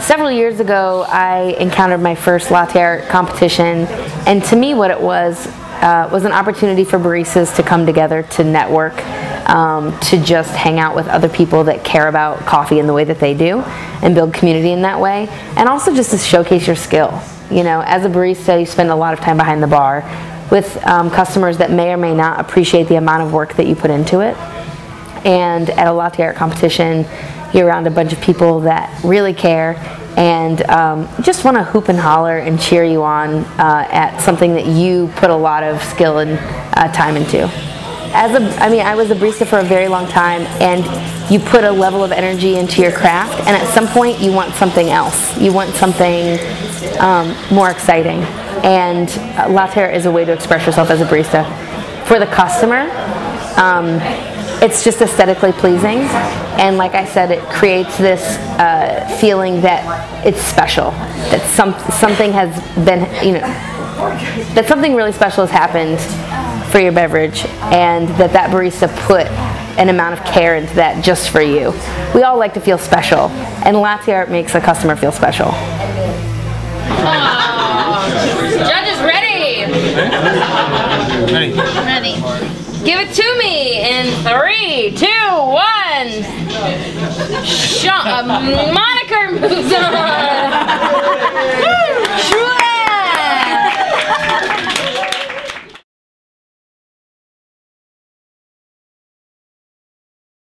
Several years ago, I encountered my first latte art competition, and to me what it was an opportunity for baristas to come together to network, to just hang out with other people that care about coffee in the way that they do, and build community in that way, and also just to showcase your skill. You know, as a barista, you spend a lot of time behind the bar with customers that may or may not appreciate the amount of work that you put into it. And at a latte art competition, you're around a bunch of people that really care and just want to hoop and holler and cheer you on at something that you put a lot of skill and time into. I was a barista for a very long time, and you put a level of energy into your craft, and at some point you want something else. You want something more exciting, and latte art is a way to express yourself as a barista. For the customer, it's just aesthetically pleasing, and like I said, it creates this feeling that it's special, that something has been, that something really special has happened for your beverage, and that barista put an amount of care into that just for you. We all like to feel special, and latte art makes a customer feel special. Judges ready? Ready. Give it to me in 3, 2, 1. Moniker moves on.